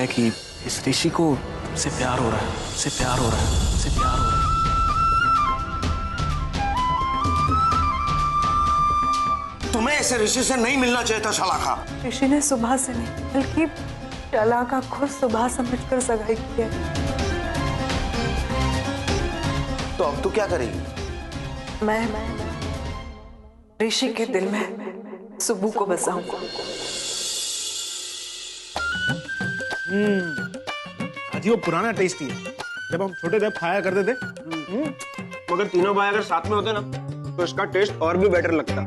है कि इस ऋषि को तुमसे प्यार हो रहा है, तुमसे प्यार हो रहा है, तुमसे प्यार हो रहा है। तुम्हें ऐसे ऋषि से नहीं मिलना चाहिए था शलाका। ऋषि ने सुबह से नहीं बल्कि शलाका खुद सुबह समझकर सगाई की है। तो अब तू क्या करेगी? मैं ऋषि के दिल में सुबह को बसाऊंगा। आज वो पुराना टेस्ट ही है, जब हम छोटे थे खाया करते थे। मगर तीनों भाई अगर साथ में होते ना तो इसका टेस्ट और भी बेटर लगता।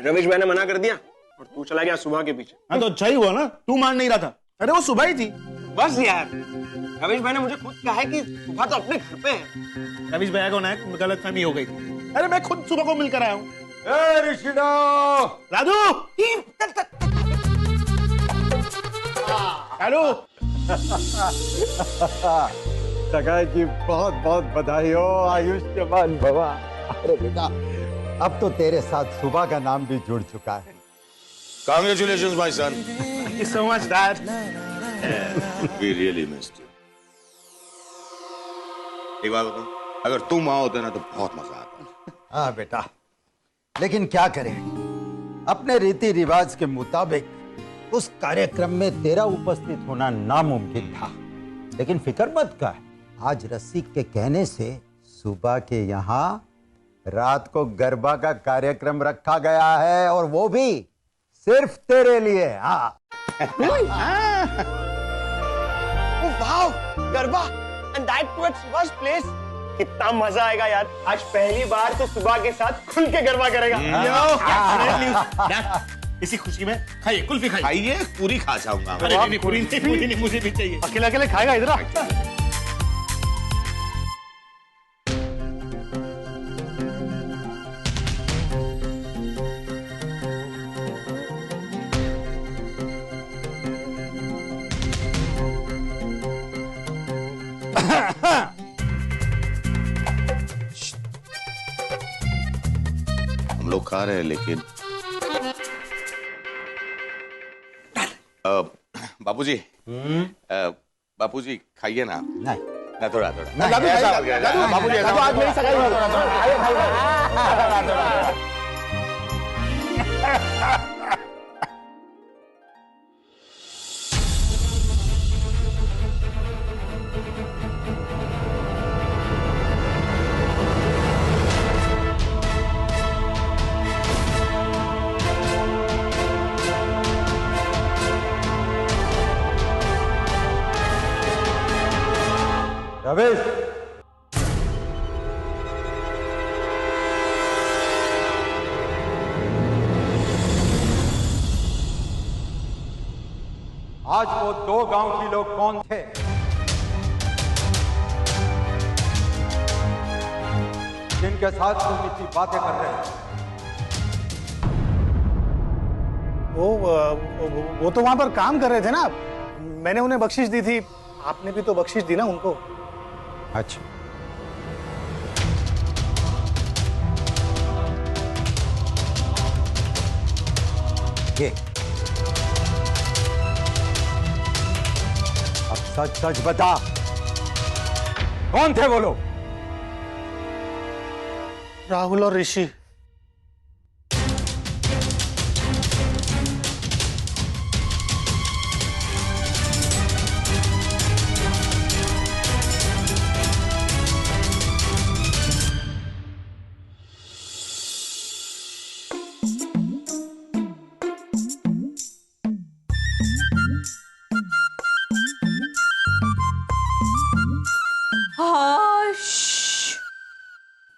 रमेश भाई ने मना कर दिया और तू चला गया सुबह के पीछे। हाँ तो अच्छा ही हुआ ना, तू मान नहीं रहा था। अरे वो सुबह ही थी। बस यार, रमेश भाई ने मुझे खुद कहा है कि सुबह तो अपने घर पे है। रमेश भैया को ना गलतफहमी हो गई। अरे मैं खुद सुबह को मिलकर आया हूँ। राजू, हेलो। सगाई की बहुत बहुत बधाई हो, आयुष्मान भवा। अरे बेटा, अब तो तेरे साथ सुबह का नाम भी जुड़ चुका है। Congratulations, my son. Thank you so much, Dad. We really missed you. एक बात बताऊं, अगर तुम वहां होते ना तो बहुत मजा आता। हाँ बेटा, लेकिन क्या करें, अपने रीति रिवाज के मुताबिक उस कार्यक्रम में तेरा उपस्थित होना नामुमकिन था। लेकिन फिक्र मत कर, आज रसिक के कहने से सुबह के यहाँ रात को गरबा का कार्यक्रम रखा गया है, और वो भी सिर्फ तेरे लिए। हाँ। Wow, garba and that too it's first place. कितना मजा आएगा यार, आज पहली बार तो सुबह के साथ खुल के गरबा करेगा। इसी खुशी में खाइए, कुल्फी खाइए। खाइए, पूरी खा जाऊंगा। अरे नहीं, पूरी नहीं, मुझे भी चाहिए। अकेले अकेले खाएगा इधर। हम लोग खा रहे हैं लेकिन बापूजी, बापूजी खाइए ना। नहीं, ना थोड़ा थोड़ा। नहीं, ऐसा मत करो। बापूजी ऐसा मत करो। रवेश, आज वो दो गांव के लोग कौन थे? जिनके साथ तुम इतनी बातें कर रहे हो? वो तो वहां पर काम कर रहे थे ना, मैंने उन्हें बख्शिश दी थी। आपने भी तो बख्शिश दी ना उनको। अच्छा, ये अब सच सच बता, कौन थे वो लोग? राहुल और ऋषि।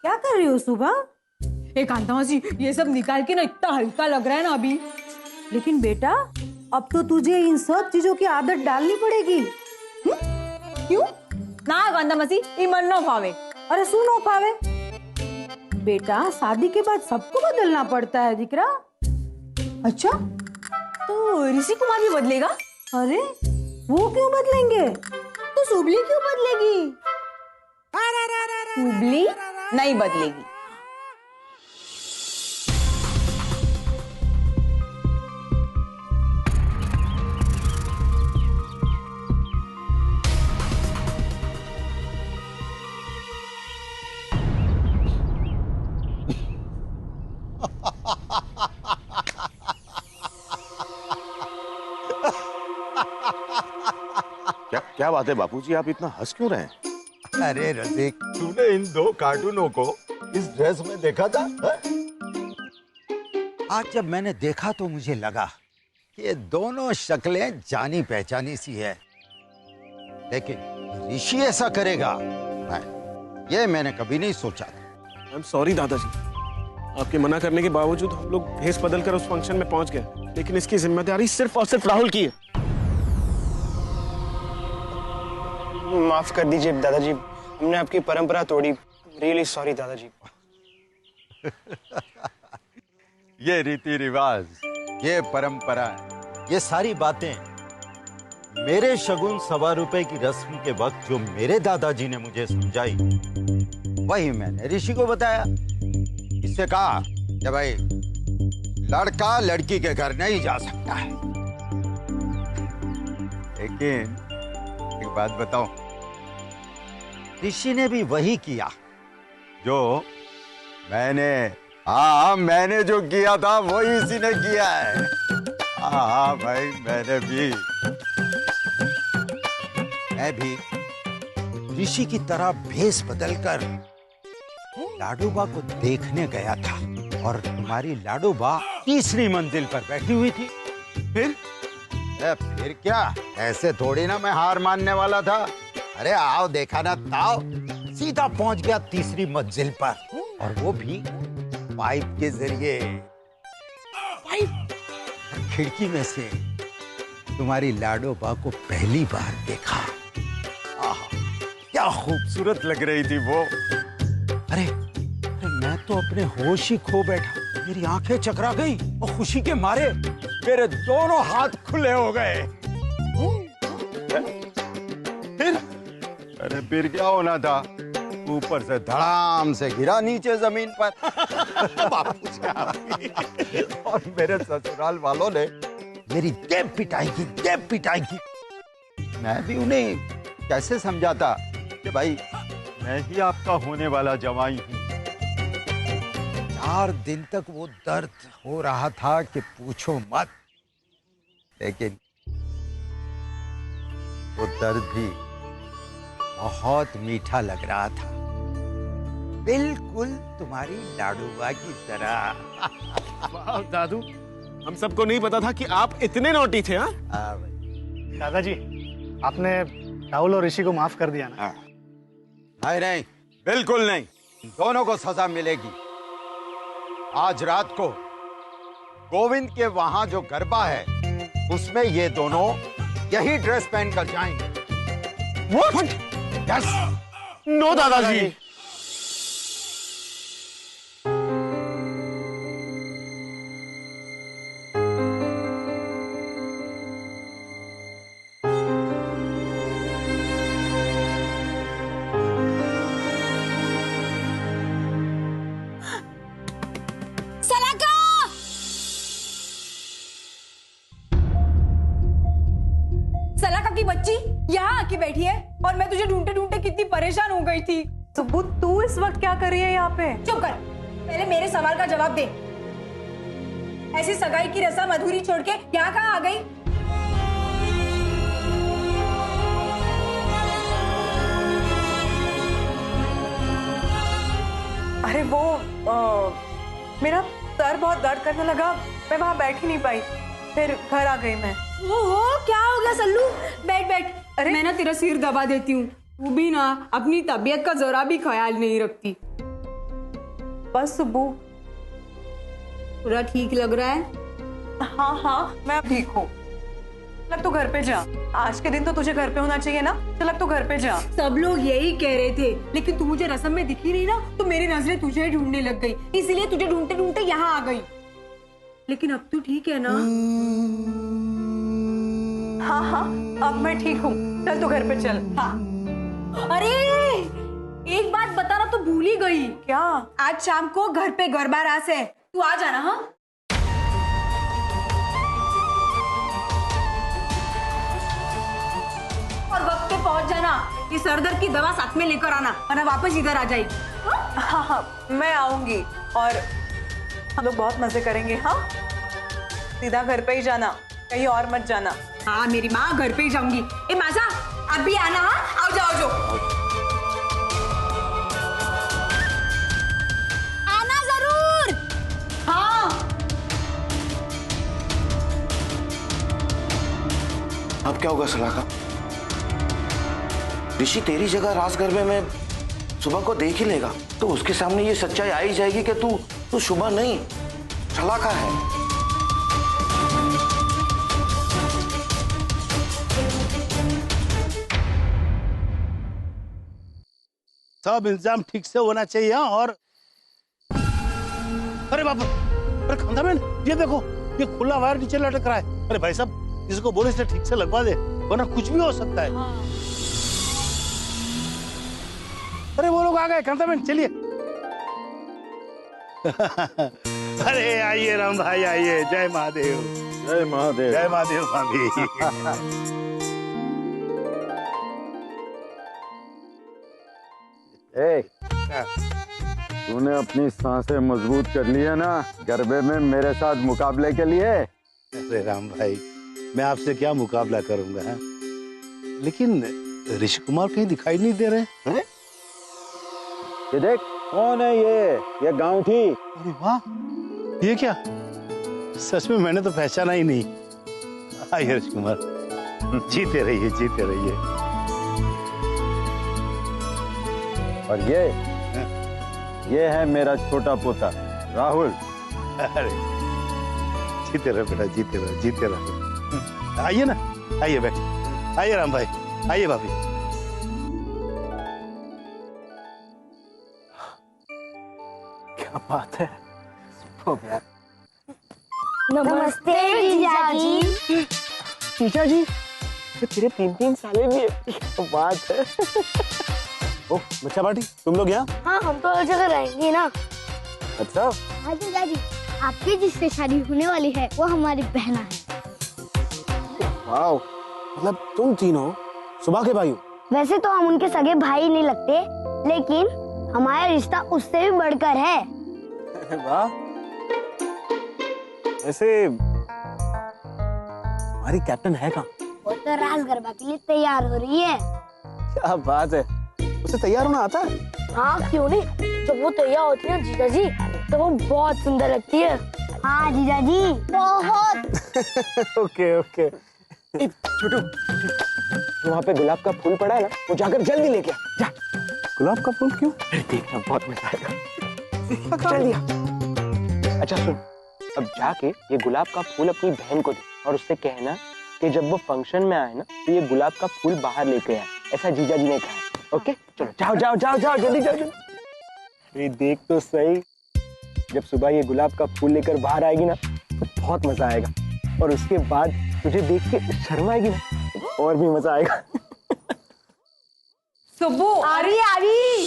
क्या कर रही हो सुबह? कांता मासी, ये सब निकाल के ना इतना हल्का लग रहा है ना अभी। लेकिन बेटा, अब तो तुझे इन सब चीजों की आदत डालनी पड़ेगी। क्यों? ना कांता मासी, ये मन न भावे। अरे सुनो पावे, बेटा शादी के बाद सबको बदलना पड़ता है दिकरा। अच्छा, तो ऋषि कुमार भी बदलेगा? अरे वो क्यों बदलेंगे? तो सुबली क्यों बदलेगी? सुबली नहीं बदलेगी। क्या बात है बापूजी, आप इतना हंस क्यों रहे हैं? अरे रसिक, तूने इन 2 कार्टूनों को इस ड्रेस में देखा था? आज जब मैंने देखा तो मुझे लगा कि ये दोनों शक्लें जानी पहचानी सी है, लेकिन ऋषि ऐसा करेगा नहीं, ये मैंने कभी नहीं सोचा था। आई एम सॉरी दादाजी, आपके मना करने के बावजूद हम लोग भेस बदल कर उस फंक्शन में पहुंच गए, लेकिन इसकी जिम्मेदारी सिर्फ और सिर्फ राहुल की है। माफ कर दीजिए दादाजी, हमने आपकी परंपरा तोड़ी। रियली सॉरी दादाजी। ये रीति रिवाज, ये परंपरा, ये सारी बातें मेरे शगुन 1.25 रुपए की रस्म के वक्त जो मेरे दादाजी ने मुझे समझाई, वही मैंने ऋषि को बताया। इससे कहा कि भाई लड़का लड़की के घर नहीं जा सकता है। लेकिन एक बात बताओ, ऋषि ने भी वही किया जो मैंने जो किया था वही इसी ने किया है। हाँ भाई, मैं भी ऋषि की तरह भेस बदलकर लाडोबा को देखने गया था, और तुम्हारी लाडोबा 3री मंजिल पर बैठी हुई थी। फिर क्या, ऐसे थोड़ी ना मैं हार मानने वाला था। अरे आओ देखा ना ताओ, सीधा पहुंच गया 3री मंजिल पर, और वो भी पाइप के जरिए। खिड़की में से तुम्हारी लाडोबा को पहली बार देखा। आहा, क्या खूबसूरत लग रही थी वो। अरे मैं तो अपने होश ही खो बैठा, मेरी आंखें चकरा गई और खुशी के मारे मेरे दोनों हाथ खुले हो गए। फिर क्या होना था, ऊपर से धड़ाम से गिरा नीचे जमीन पर। और मेरे ससुराल वालों ने मेरी देव पिटाई की। मैं भी उन्हें कैसे समझाता कि भाई मैं ही आपका होने वाला जवाई हूं। 4 दिन तक वो दर्द हो रहा था कि पूछो मत, लेकिन वो दर्द भी बहुत मीठा लग रहा था, बिल्कुल तुम्हारी लाडोबा की तरह। वाह दादू, हम सबको नहीं पता था कि आप इतने नोटी थे। हाँ दादाजी, आपने राहुल और ऋषि को माफ कर दिया ना? नहीं, बिल्कुल नहीं, दोनों को सजा मिलेगी। आज रात को गोविंद के वहां जो गरबा है, उसमें ये दोनों यही ड्रेस पहनकर जाएंगे। What? Yes. नो दादाजी। सलाका की बच्ची यहाँ आके बैठी है, और मैं तुझे ढूंढते ढूंढते कितनी परेशान हो गई थी। सुब्बू, तू इस वक्त क्या कर रही है यहाँ पे? चुप कर, पहले मेरे सवाल का जवाब दे। ऐसी सगाई की रस्म अधूरी छोड़ के यहाँ कहाँ आ गई? अरे वो मेरा सर बहुत दर्द करने लगा, मैं वहां बैठ ही नहीं पाई, फिर घर आ गई मैं। ओहो, क्या हो गया सल्लू? बैठ बैठ। अरे मैं ना तेरा सिर दबा देती हूँ, तू भी ना अपनी तबीयत का जरा भी ख्याल नहीं रखती। बस सुब्बू, पूरा ठीक लग रहा है? हाँ, मैं ठीक हूँ। चल तू घर पे जा, आज के दिन तो तुझे घर पे होना चाहिए ना। चल तू घर पे जा। सब लोग यही कह रहे थे, लेकिन तू मुझे रस्म में दिखी नहीं ना, तो मेरी नजरें तुझे ढूंढने लग गई, इसलिए तुझे ढूंढते ढूंढते यहाँ आ गई। लेकिन अब तू ठीक है ना? हाँ, अब मैं ठीक हूँ। चल तू घर पे चल। हाँ। अरे एक बात बताना तो भूल ही गई। क्या? आज शाम को घर पे गरबा रास है, तू आ जाना। हाँ, और वक्त पे पहुंच जाना। ये सरदर्द की दवा साथ में लेकर आना, वरना वापस इधर आ जाएगी। हाँ, मैं आऊंगी और हम लोग बहुत मजे करेंगे। हाँ, सीधा घर पे ही जाना, कहीं और मत जाना। हाँ, मेरी माँ घर पे ही जाऊंगी। ए माजा, आप भी आना। हाँ, आओ जाओ जाओ। आना जरूर। हाँ। अब क्या होगा सलाका? ऋषि तेरी जगह राज गरबे में सुबह को देख ही लेगा, तो उसके सामने ये सच्चाई आ ही जाएगी कि तू शुभा नहीं सलाका है। सब इंतजाम ठीक से होना चाहिए। और अरे बाप, अरे खानदान, ये देखो, ये खुला वायर नीचे लटक रहा है। अरे भाई साहब, इसको बोले से ठीक से लगवा दे, वरना कुछ भी हो सकता है। अरे वो लोग आ गए खानदान, चलिए। अरे आइए राम भाई, आइए। जय महादेव। जय महादेव। जय महादेव भाभी। तूने अपनी सांसें मजबूत कर ली है ना गरबे में मेरे साथ मुकाबले के लिए? अरे राम भाई, मैं आपसे क्या मुकाबला करूंगा है? लेकिन ऋषि कुमार कहीं दिखाई नहीं दे रहे हैं। ये देख, कौन है ये गांवठी? अरे वाह, ये क्या? सच में मैंने तो पहचाना ही नहीं। आइए ऋषि कुमार, जीते रहिए, जीते रहिए। और ये है मेरा छोटा पोता राहुल। अरे जीते रहो बेटा, जीते रहो, जीते रहो। आइए ना, आइए बैठ, आइए राम भाई, आइए भाभी। क्या बात है। नमस्ते जीजाजी। जीजाजी, ये तेरे 3-3 साले भी है। बात है। ओ बच्चा पार्टी, तुम लोग यहाँ? हाँ, हम तो हर जगह रहेंगे ना। अच्छा। हाँ जीजाजी, आपकी जिससे शादी होने वाली है वो हमारी बहना है। वाओ, मतलब तुम तीनों सुबह के भाई हो? वैसे तो हम उनके सगे भाई नहीं लगते, लेकिन हमारा रिश्ता उससे भी बढ़कर है। वाह। ऐसे हमारी कैप्टन है कहाँ? वो तो राज गरबा के लिए तैयार हो रही है। क्या बात है, उसे तैयार होना आता है? हाँ क्यों नहीं, जब वो तैयार होती है जीजाजी तो वो बहुत सुंदर लगती है। हाँ जीजाजी, बहुत। Okay okay. छोटू, जो वहाँ पे गुलाब का फूल पड़ा है ना, वो जाकर जल्दी लेके आ। जा। गुलाब का फूल क्यों? अरे देखना, बहुत मजा आएगा। चल दिया। अच्छा सुन, अब जाके ये गुलाब का फूल अपनी बहन को दे और उससे कहना कि जब वो फंक्शन में आए ना, तो ये गुलाब का फूल बाहर लेके आए, ऐसा जीजाजी ने कहा। ओके, चलो जाओ जाओ जाओ जाओ, जल्दी जाओ जल्दी। अरे देख तो सही, जब सुबह ये गुलाब का फूल लेकर बाहर आएगी ना, तो बहुत मजा आएगा। और उसके बाद तुझे देख के शर्म आएगी ना, तो और भी मजा आएगा। सुब्बू, आ रही।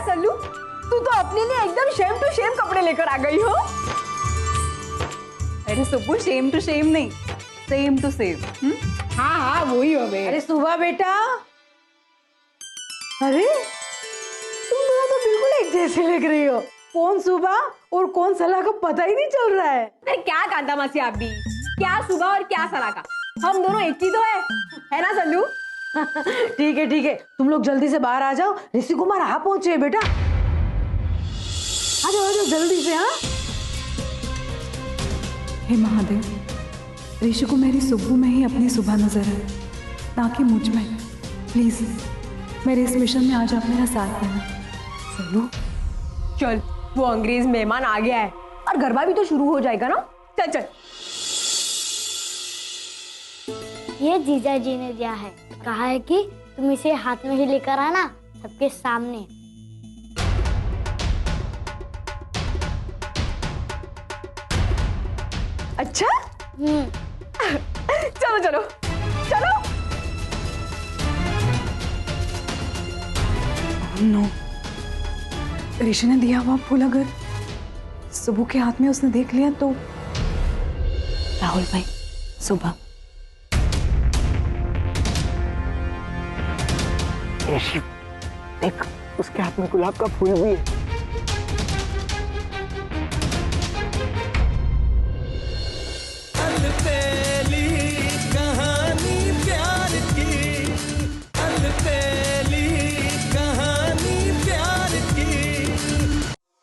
सल्लू, तू तो अपने लिए एकदम शेम टू शेम कपड़े लेकर आ गई हो। अरे सुब्बू, शेम टू शेम नहीं, सेम टू सेम। हाँ हाँ, वही हो गए। अरे सुबह बेटा, अरे तुम दोनों तो बिल्कुल एक जैसे लग रही हो। कौन सुबह और कौन सलाह का पता ही नहीं चल रहा है। अरे क्या कांता मासी, आप भी क्या सुबह और क्या सलाका, हम दोनों एक ही तो है ना सल्लू? ठीक है, तुम लोग जल्दी से बाहर आ जाओ। ऋषि कुमार आ पहुंचे बेटा, आ जाओ जल्दी से। हाँ, हे महादेव, ऋषि को मेरी सुब्बू में ही अपनी सुबह नजर है, ना कि मुझ में। प्लीज मेरे इस मिशन में आज आप मेरा साथ देना। सल्लू चल, वो अंग्रेज मेहमान आ गया है और गरबा भी तो शुरू हो जाएगा ना। चल चल। ये जीजाजी ने दिया है, कहा है कि तुम इसे हाथ में ही लेकर आना सबके सामने। अच्छा, चलो चलो चलो। नो, ऋषि ने दिया हुआ फूल अगर सुबह के हाथ में उसने देख लिया तो। राहुल भाई, सुबह ये शिव, देख उसके हाथ में गुलाब का फूल भी है।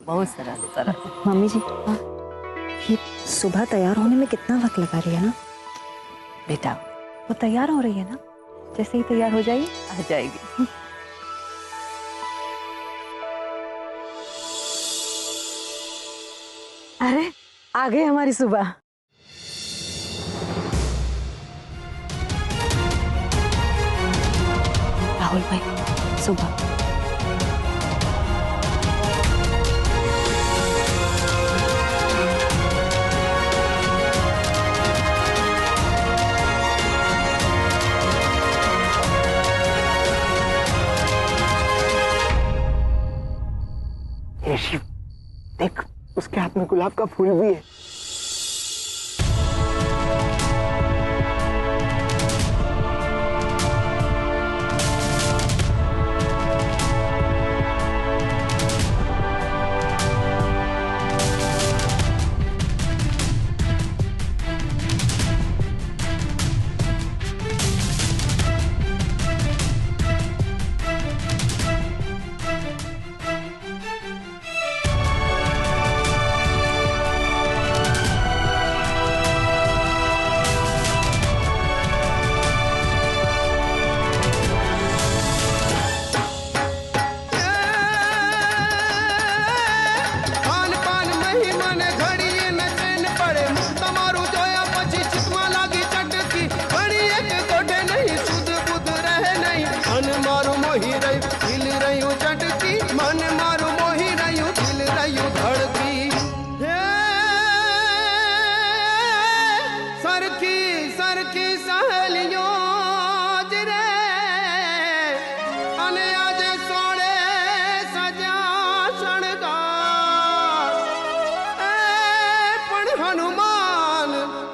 बहुत सरल। मम्मी जी, ये सुबह तैयार होने में कितना वक्त लगा रही है ना? बेटा, वो तैयार हो रही है ना, जैसे ही तैयार हो जाएगी आ जाएगी। अरे आ गई हमारी सुबह। राहुल भाई, सुबह। ये शिव, देख उसके हाथ में गुलाब का फूल भी है।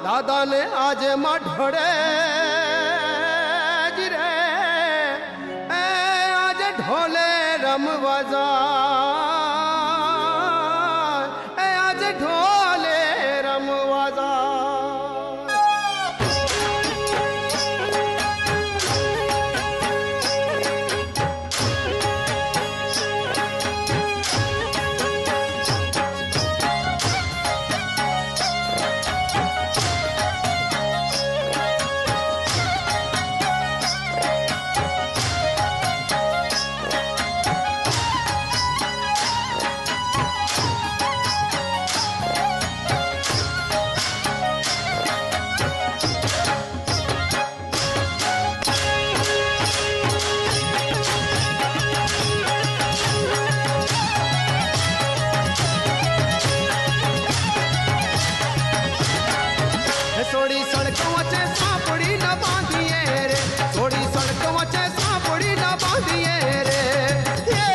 दादा ने आज मढ़ोड़े जिरे आज ढोले रमवाजा आज ढोले रमवाजा। थोड़ी सड़कों वचे सांपड़ी न बांधिए रे, थोड़ी सड़कों वचे सांपड़ी न बांधिए रे। ये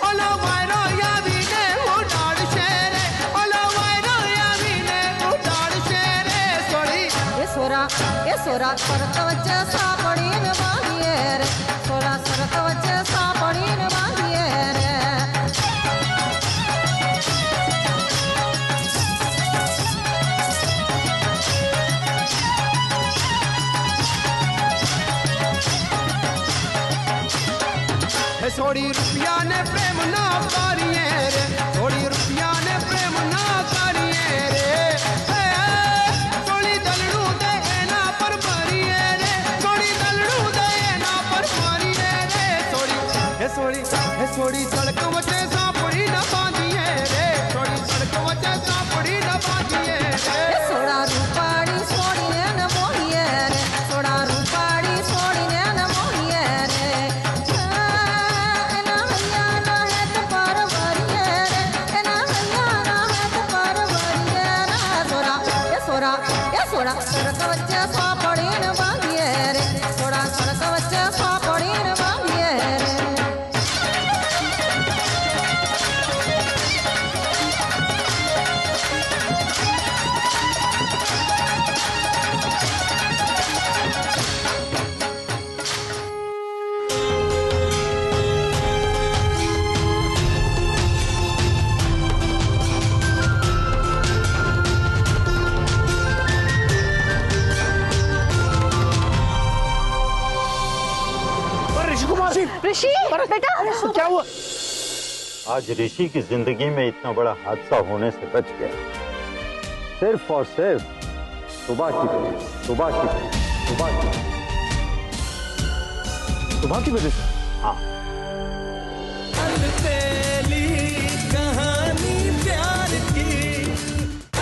ओलो वायरो यावी ने उड़ाड़ शेरे, ओलो वायरो यावी ने उड़ाड़ शेरे। सोड़ी ये सोरा सड़क वचे सांपड़ी न बांधिए रे, सोरा सड़क वचे सांपड़ी न बांधिए रे। थोड़ी रुपया ने प्रेम ना करिए रे, थोड़ी रुपया ने प्रेम ना करिए रे। थोड़ी दलड़ू दे ना पर मारिए रे, थोड़ी दलड़ू दे ना पर मारिए रे। थोड़ी सड़क वचे सांपड़ी न बांधिए रे, थोड़ी सड़क वचे सांपड़ी न बांधिए रे। सोड़ा रूपाड़ी सोड़ी ने न मोहिए रे, सोड़ा रूपाड़ी सोड़ी ने न मोहिए रे। सोड़ा सड़क वच्चे सांपड़ी न बांधिए रे, सोड़ा सड़क वच्चे सांपड़ी न बांधिए रे। ऋषि बेटा क्या हुआ? आज ऋषि की जिंदगी में इतना बड़ा हादसा होने से बच गया सिर्फ और सिर्फ सुबह की वजह से। हाँ, अलबेली कहानी प्यार की,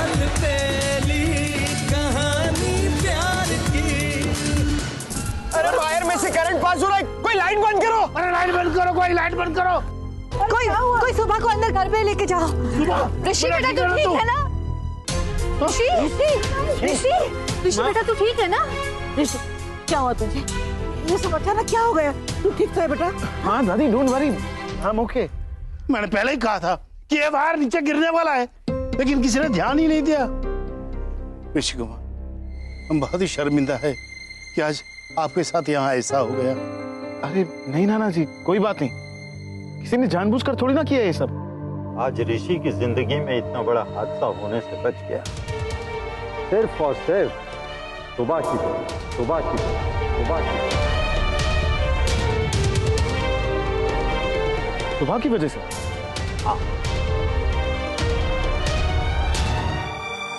अलबेली कहानी प्यार की। अरे वायर में से करंट पास हो रहा है, कोई लाइट बंद करो। अरे लाइट बंद करो, कोई लाइट बंद करो। कोई सुबह को अंदर घर पे लेके जाओ। ऋषि बेटा तू ठीक है ना? ऋषि बेटा तू ठीक है ना? ऋषि क्या हुआ तुझे? ये सब अचानक क्या हो गया? तू ठीक तो है बेटा? हाँ दादी डोंट वरी, हम ओके। मैंने पहले ही कहा था कि ये वायर नीचे गिरने वाला है, लेकिन किसी ने ध्यान ही नहीं दिया। ऋषि कुमार, हम बहुत ही शर्मिंदा है कि आज आपके साथ यहाँ ऐसा हो गया। अरे नहीं नाना जी, कोई बात नहीं, किसी ने जानबूझकर थोड़ी ना किया ये सब। आज ऋषि की जिंदगी में इतना बड़ा हादसा होने से बच गया सिर्फ और सिर्फ सुबह की वजह से। हाँ,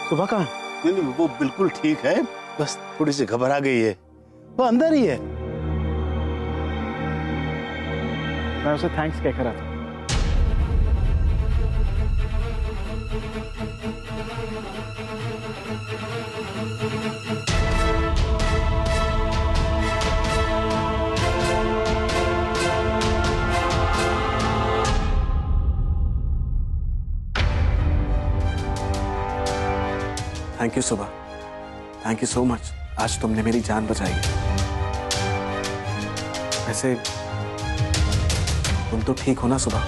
सुबह कहाँ है? नहीं, वो बिल्कुल ठीक है, बस थोड़ी सी घबरा गई है, वो अंदर ही है। मैं उसे थैंक्स कहकर आता हूँ। थैंक यू सुबह, थैंक यू सो मच। आज तुमने मेरी जान बचाई। वैसे तुम तो ठीक हो ना सुबह?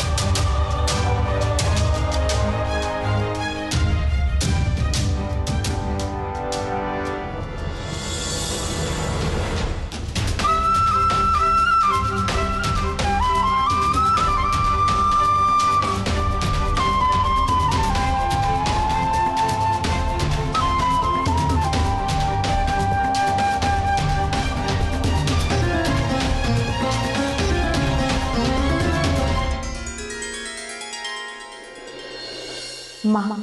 मामा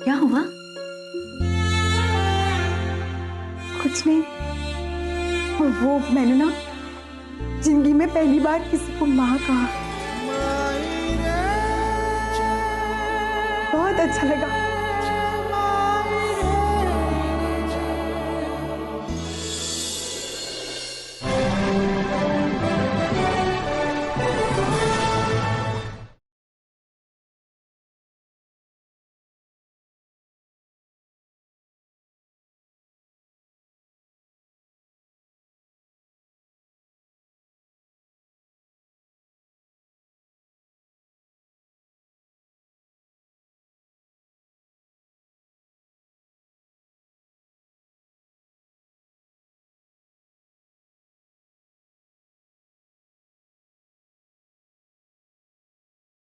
क्या हुआ? कुछ नहीं, वो मैंने ना जिंदगी में पहली बार किसी को माँ कहा, बहुत अच्छा लगा।